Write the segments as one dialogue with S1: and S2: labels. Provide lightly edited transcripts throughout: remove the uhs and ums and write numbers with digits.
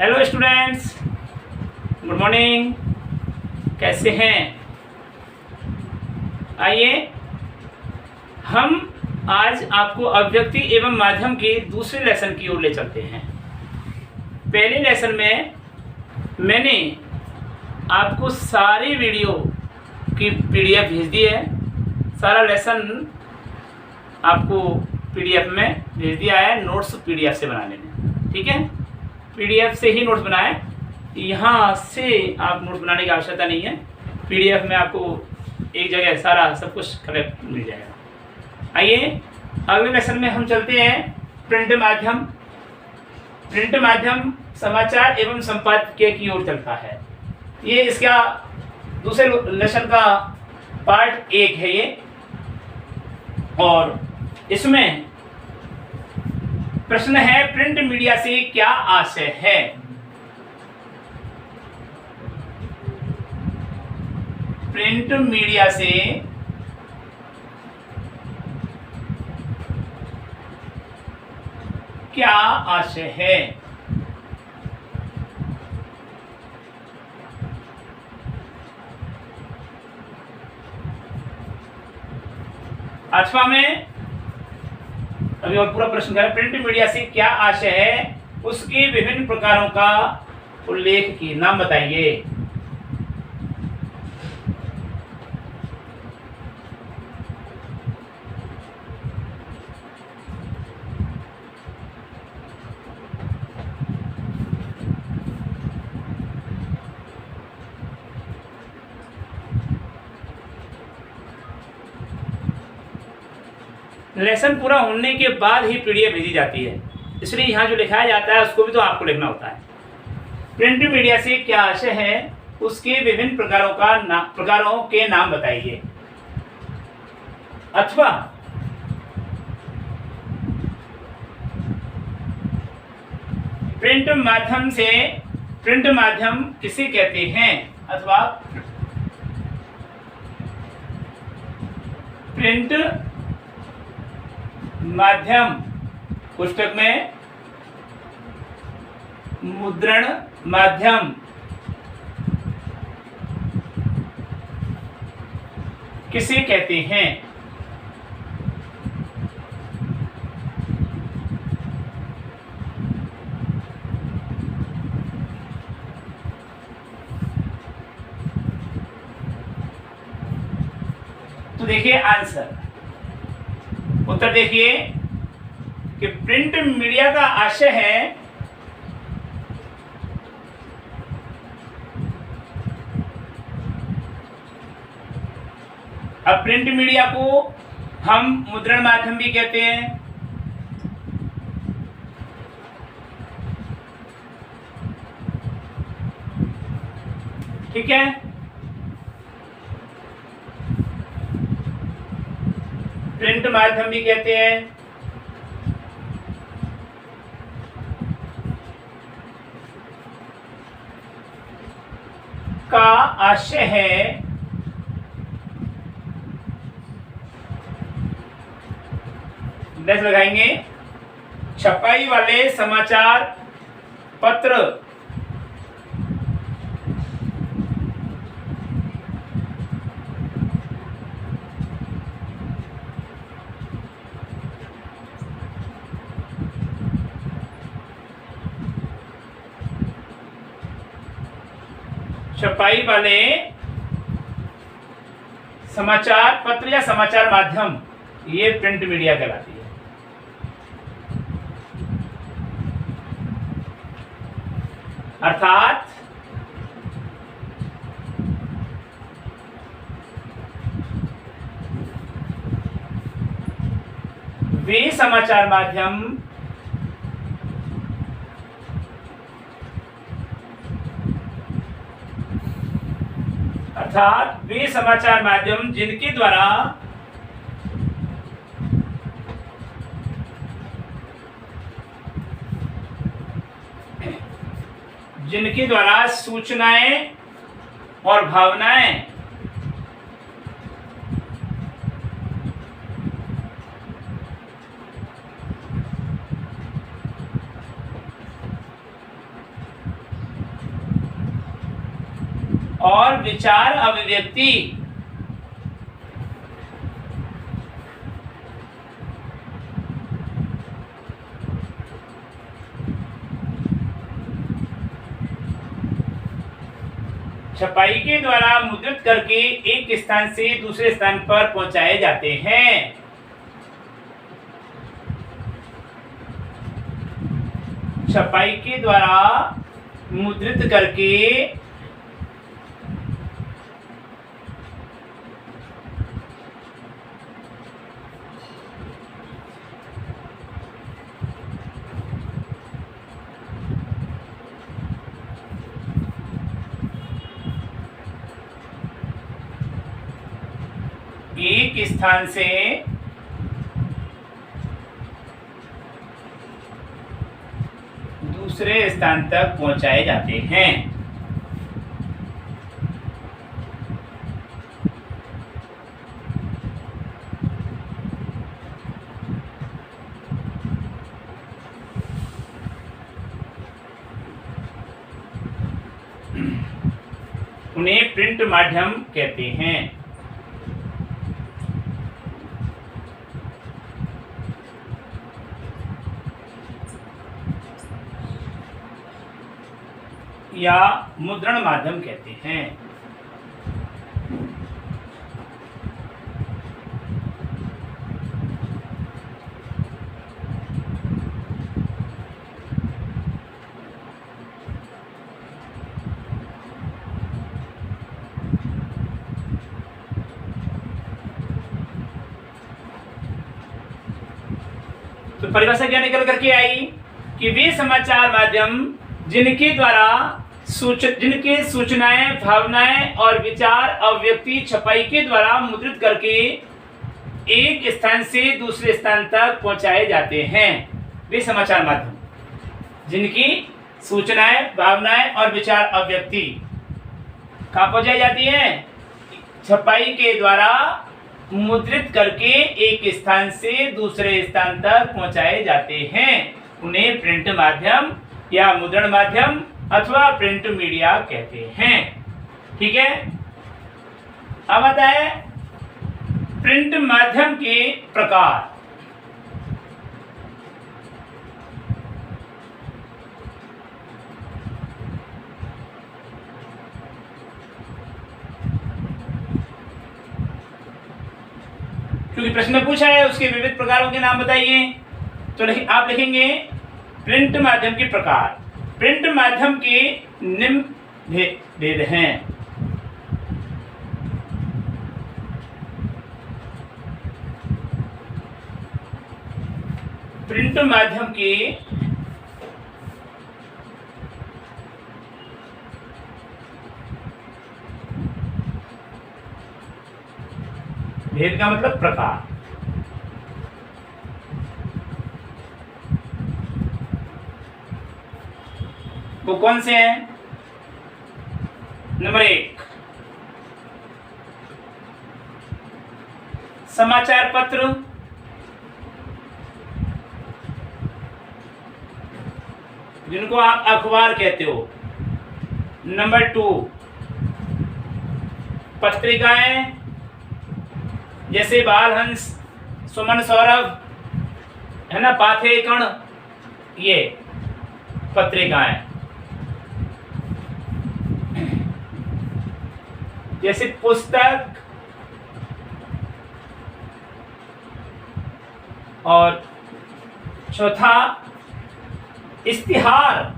S1: Hello students, good morning. कैसे हैं? आइए हम आज आपको अभिव्यक्ति एवं माध्यम के दूसरे लेसन की ओर ले चलते हैं। पहले लेसन में मैंने आपको सारी वीडियो की पीडीएफ भेज दी है। सारा लेसन आपको पीडीएफ में भेज दिया है। नोट्स पीडीएफ से बना लेना, ठीक है? पीडीएफ से ही नोट्स बनाएं, यहाँ से आप नोट्स बनाने की आवश्यकता नहीं है। पीडीएफ में आपको एक जगह सारा सब कुछ करेक्ट मिल जाएगा। आइए अगले लेसन में हम चलते हैं। प्रिंट माध्यम। प्रिंट माध्यम समाचार एवं संपादकीय की ओर चलता है। ये इसका दूसरे लेसन का पार्ट 1 है ये, और इसमें प्रश्न है प्रिंट मीडिया से क्या आशय है। प्रिंट मीडिया से क्या आशय है। अथवा में अभी और पूरा प्रश्न है, प्रिंट मीडिया से क्या आशय है, उसके विभिन्न प्रकारों का उल्लेख की नाम बताइए। लेसन पूरा होने के बाद ही पीडीएफ भेजी जाती है, इसलिए यहाँ जो लिखाया जाता है उसको भी तो आपको लिखना होता है। प्रिंट मीडिया से क्या आशय है, उसके विभिन्न प्रकारों के नाम बताइए। अथवा प्रिंट माध्यम किसे कहते हैं, अथवा प्रिंट माध्यम पुस्तक में मुद्रण माध्यम किसे कहते हैं। तो देखिए आंसर, उत्तर देखिए कि प्रिंट मीडिया का आशय है अब प्रिंट मीडिया को हम मुद्रण माध्यम भी कहते हैं। ठीक है, प्रिंट माध्यम भी कहते हैं। का आशय है डेस लगाएंगे, छपाई वाले समाचार पत्र छपाई वाले समाचार पत्र या समाचार माध्यम, ये प्रिंट मीडिया कहलाती है। अर्थात वे समाचार माध्यम जिनके द्वारा सूचनाएं और भावनाएं और विचार अभिव्यक्ति छपाई के द्वारा मुद्रित करके एक स्थान से दूसरे स्थान पर पहुंचाए जाते हैं। छपाई के द्वारा मुद्रित करके एक स्थान से दूसरे स्थान तक पहुंचाए जाते हैं। उन्हें प्रिंट माध्यम कहते हैं। या मुद्रण माध्यम कहते हैं। तो परिभाषा क्या निकल करके आई कि वे समाचार माध्यम जिनके द्वारा जिनके सूचनाएं, भावनाएं और विचार अभिव्यक्ति छपाई के द्वारा मुद्रित करके एक स्थान से दूसरे स्थान तक पहुंचाए जाते हैं। वे समाचार माध्यम जिनकी सूचनाएं, भावनाएं और विचार अभिव्यक्ति कहाँ पहुंचाई जाती है? छपाई के द्वारा मुद्रित करके एक स्थान से दूसरे स्थान तक पहुंचाए जाते हैं। उन्हें प्रिंट माध्यम या मुद्रण माध्यम अथवा प्रिंट मीडिया कहते हैं। ठीक है, अब आता है प्रिंट माध्यम के प्रकार। क्योंकि प्रश्न में पूछा है उसके विविध प्रकारों के नाम बताइए, तो आप लिखेंगे प्रिंट माध्यम के प्रकार। प्रिंट माध्यम के निम्न भेद हैं। प्रिंट माध्यम के भेद का मतलब प्रकार। वो कौन से हैं? नंबर 1 समाचार पत्र, जिनको आप अखबार कहते हो। नंबर 2 पत्रिकाएं, जैसे बालहंस, सुमन, सौरभ, है ना, पाथेकण, ये पत्रिकाएं। जैसे पुस्तक और चौथा इश्तिहार।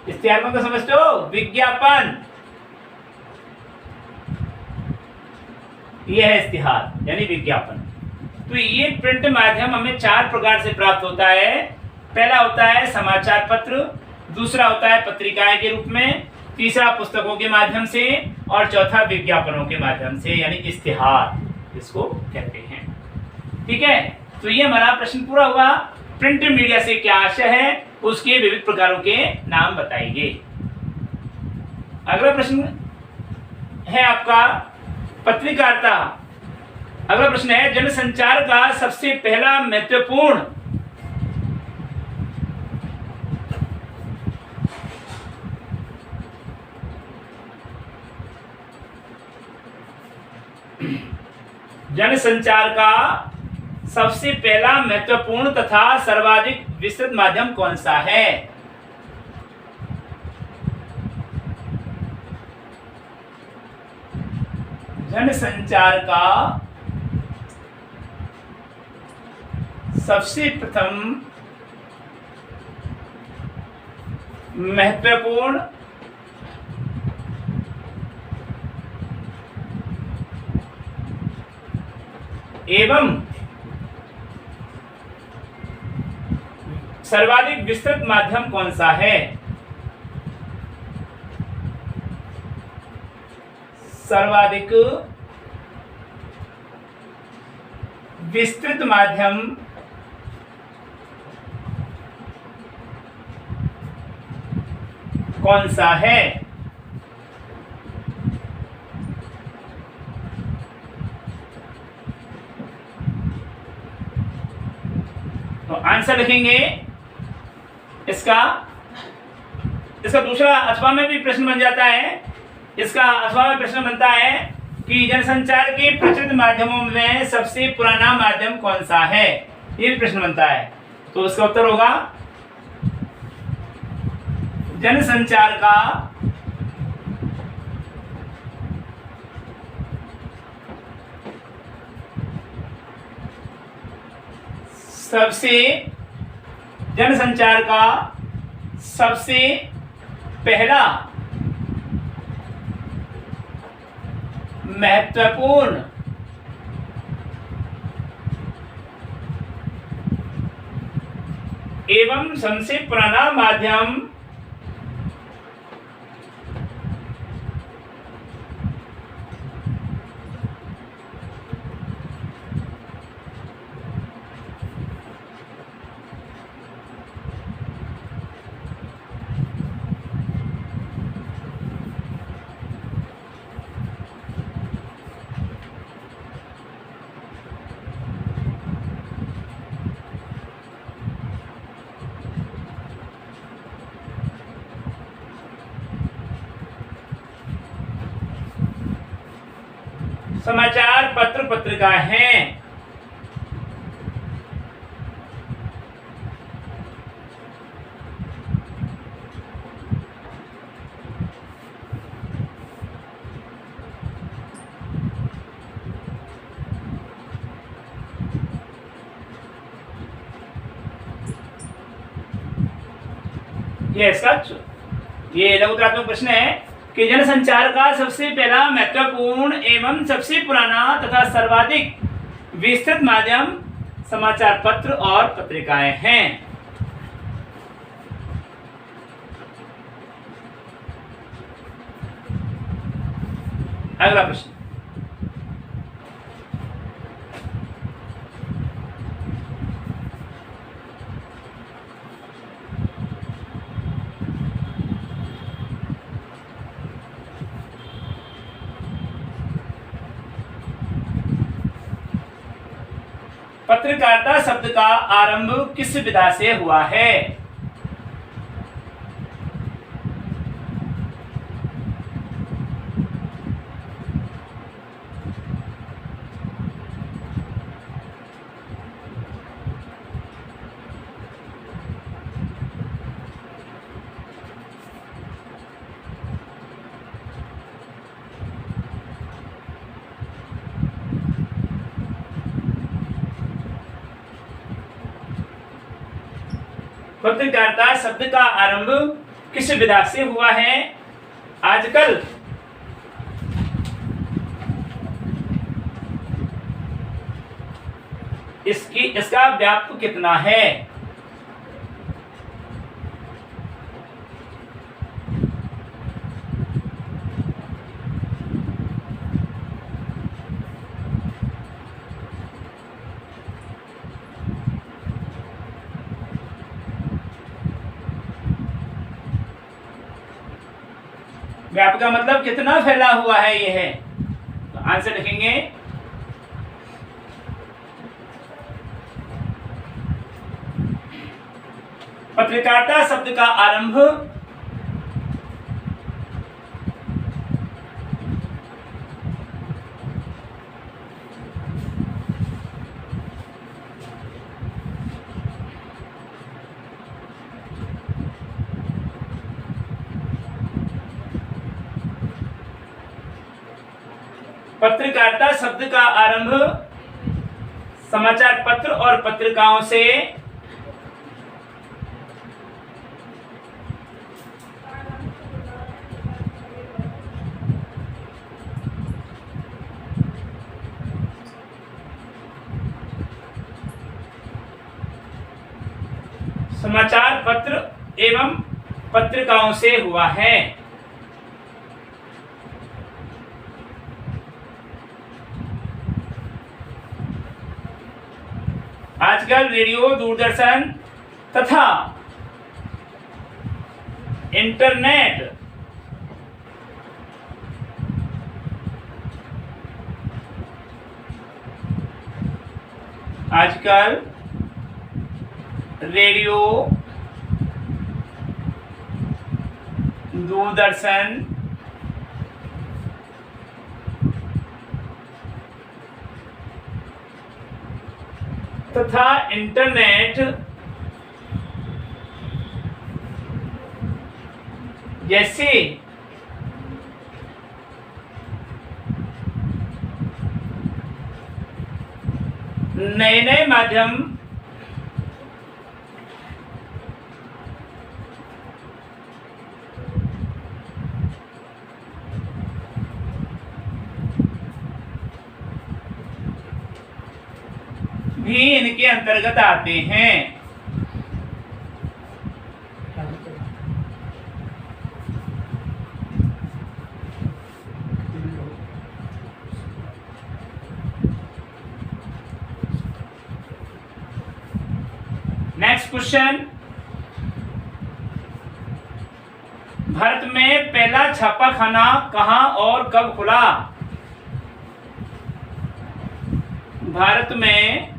S1: इश्तिहार में तो समझते हो, विज्ञापन। यह है इश्तिहार यानी विज्ञापन। तो ये प्रिंट माध्यम हमें 4 प्रकार से प्राप्त होता है। पहला होता है समाचार पत्र, दूसरा होता है पत्रिकाएं के रूप में, तीसरा पुस्तकों के माध्यम से और चौथा विज्ञापनों के माध्यम से यानी इश्तिहार जिसको कहते हैं। ठीक है, तो ये हमारा प्रश्न पूरा हुआ। प्रिंट मीडिया से क्या आशय है, उसके विविध प्रकारों के नाम बताइए। अगला प्रश्न है आपका पत्रकारिता। अगला प्रश्न है जनसंचार का सबसे पहला महत्वपूर्ण जनसंचार का सबसे पहला महत्वपूर्ण तथा सर्वाधिक विस्तृत माध्यम कौन सा है? जनसंचार का सबसे प्रथम महत्वपूर्ण एवं सर्वाधिक विस्तृत माध्यम कौन सा है? सर्वाधिक विस्तृत माध्यम कौन सा है? तो आंसर लिखेंगे इसका दूसरा अथवा में भी प्रश्न बन जाता है। इसका अथवा में प्रश्न बनता है कि जनसंचार के प्रचलित माध्यमों में सबसे पुराना माध्यम कौन सा है, ये भी प्रश्न बनता है। तो इसका उत्तर होगा जनसंचार का सबसे पहला महत्वपूर्ण एवं सबसे पुराना माध्यम समाचार पत्र पत्रिका हैं। ये लघुत्रात्मक प्रश्न है कि जनसंचार का सबसे पहला महत्वपूर्ण एवं सबसे पुराना तथा सर्वाधिक विस्तृत माध्यम समाचार पत्र और पत्रिकाएं हैं। अगला प्रश्न, पत्रकारिता शब्द का आरंभ किस विधा से हुआ है? पत्रकारिता शब्द का आरंभ किस विधा से हुआ है? आजकल इसका व्याप्त कितना है? व्यापक का मतलब कितना फैला हुआ है ये है। तो आंसर लिखेंगे पत्रकारिता शब्द का आरंभ पत्रकारिता शब्द का आरंभ समाचार पत्र और पत्रिकाओं से समाचार पत्र एवं पत्रिकाओं से हुआ है। आजकल रेडियो, दूरदर्शन तथा इंटरनेट आजकल रेडियो, दूरदर्शन तथा इंटरनेट जैसे नए नए माध्यम भी इनके अंतर्गत आते हैं। नेक्स्ट क्वेश्चन, भारत में पहला छापाखाना कहां और कब खुला? भारत में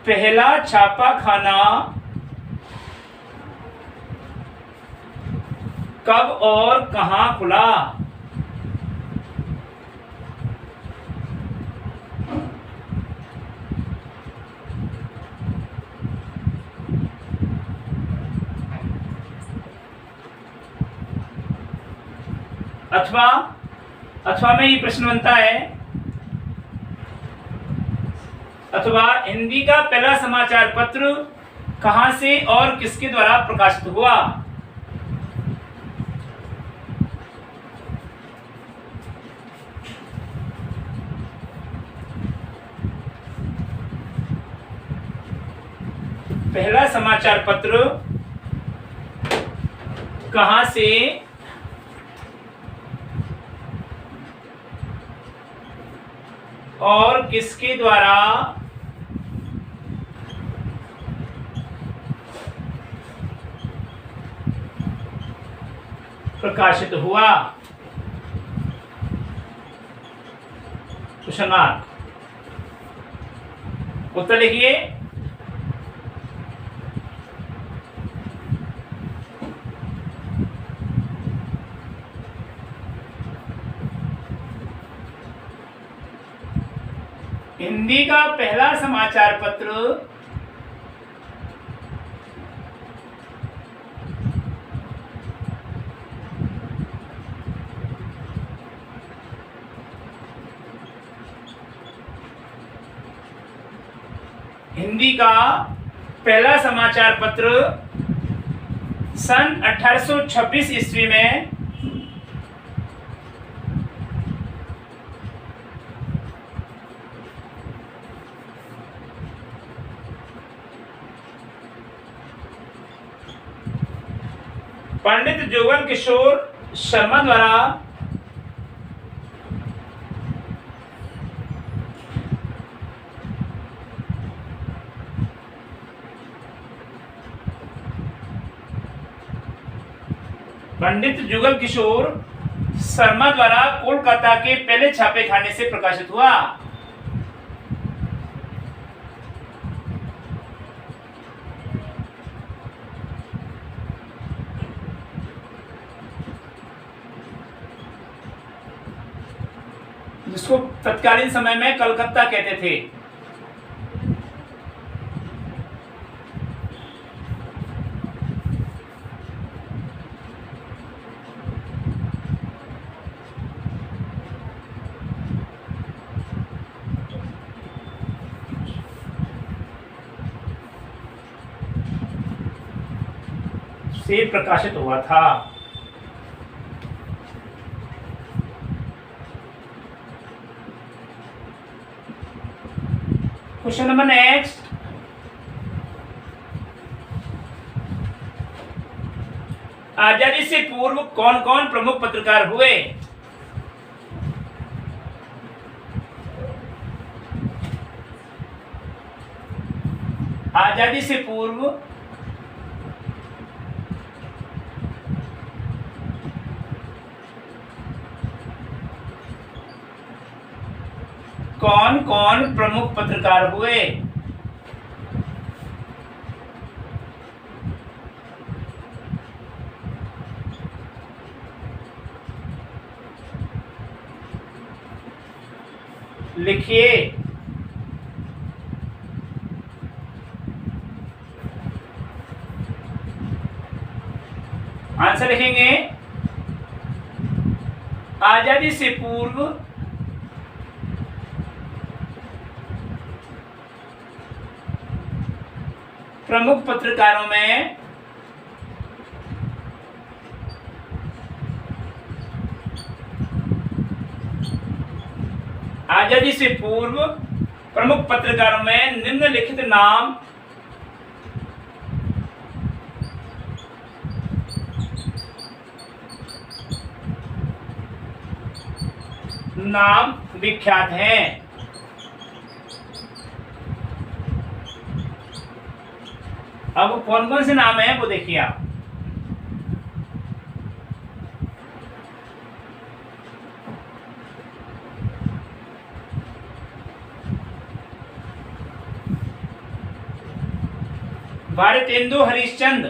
S1: पहला छापाखाना कब और कहां खुला? अथवा में ये प्रश्न बनता है, अथवा हिंदी का पहला समाचार पत्र कहां से और किसके द्वारा प्रकाशित हुआ? पहला समाचार पत्र कहां से और किसके द्वारा प्रकाशित हुआ? Question mark. उत्तर लिखिए। हिंदी का पहला समाचार पत्र हिंदी का पहला समाचार पत्र सन 1826 ईस्वी में पंडित जुगल किशोर शर्मा द्वारा कोलकाता के पहले छापेखाने से प्रकाशित हुआ। जिसको तत्कालीन समय में कलकत्ता कहते थे। से प्रकाशित हुआ था। क्वेश्चन नंबर नेक्स्ट, आजादी से पूर्व कौन कौन प्रमुख पत्रकार हुए? आजादी से पूर्व कौन कौन प्रमुख पत्रकार हुए? लिखिए। आंसर लिखेंगे, आजादी से पूर्व प्रमुख पत्रकारों में आजादी से पूर्व प्रमुख पत्रकारों में निम्नलिखित नाम विख्यात हैं। अब कौन कौन से नाम हैं वो देखिए आप। भारतेंदु हरिश्चंद्र,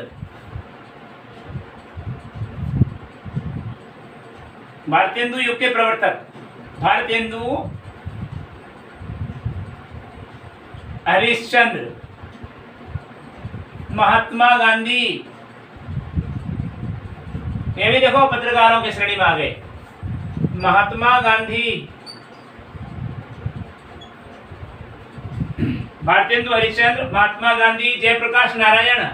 S1: भारतेंदु युग के प्रवर्तक भारतेंदु हरिश्चंद्र। महात्मा गांधी, ये भी देखो पत्रकारों की श्रेणी में आ गए। महात्मा गांधी, भारतेंदु हरिश्चंद्र, महात्मा गांधी, जयप्रकाश नारायण,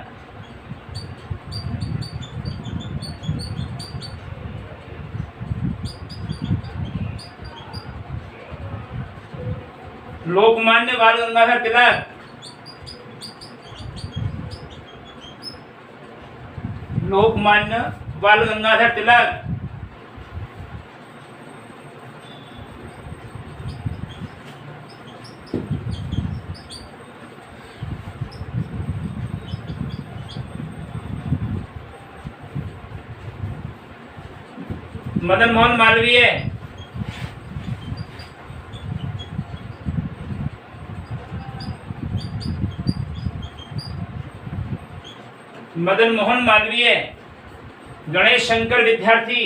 S1: लोकमान्य बाल गंगाधर तिलक, लोकमान्य बाल गंगाधर तिलक, मदन मोहन मालवीय, मदन मोहन मालवीय, गणेश शंकर विद्यार्थी,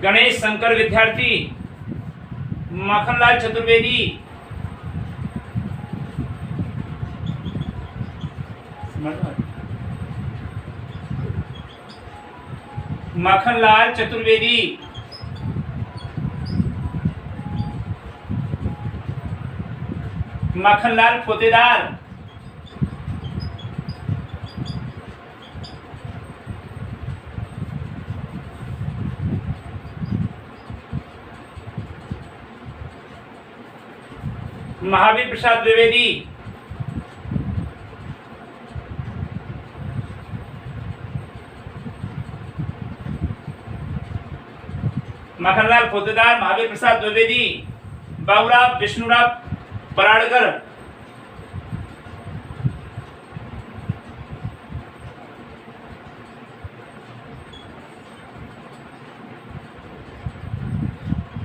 S1: गणेश शंकर विद्यार्थी, माखनलाल चतुर्वेदी, माखनलाल चतुर्वेदी, माखनलाल पोतेदार, महावीर प्रसाद द्विवेदी, माखनलाल पोतेदार, महावीर प्रसाद द्विवेदी, बाबूराव विष्णुराव पराड़कर,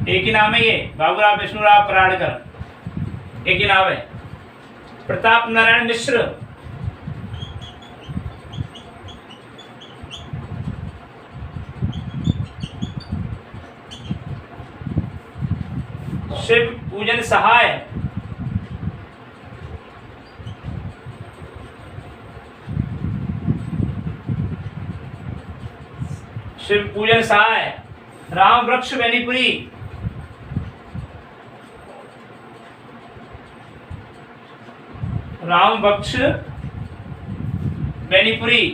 S1: एक ही नाम है ये, बाबूराव विष्णुराव पराड़कर, एक ही नाम है। प्रताप नारायण मिश्र, शिव पूजन सहाय, शिव पूजन सहाय, राम वृक्ष बेनीपुरी, राम बख्श बेनीपुरी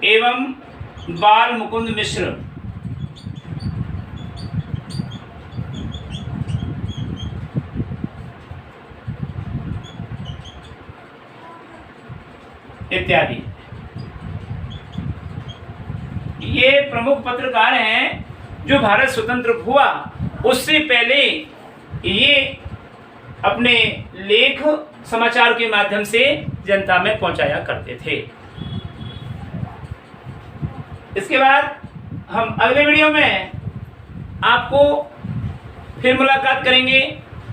S1: एवं बाल मुकुंद मिश्र इत्यादि। ये प्रमुख पत्रकार हैं जो भारत स्वतंत्र हुआ उससे पहले ये अपने लेख समाचार के माध्यम से जनता में पहुंचाया करते थे। इसके बाद हम अगले वीडियो में आपको फिर मुलाकात करेंगे।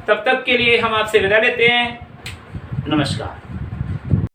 S1: तब तक के लिए हम आपसे विदा लेते हैं। नमस्कार।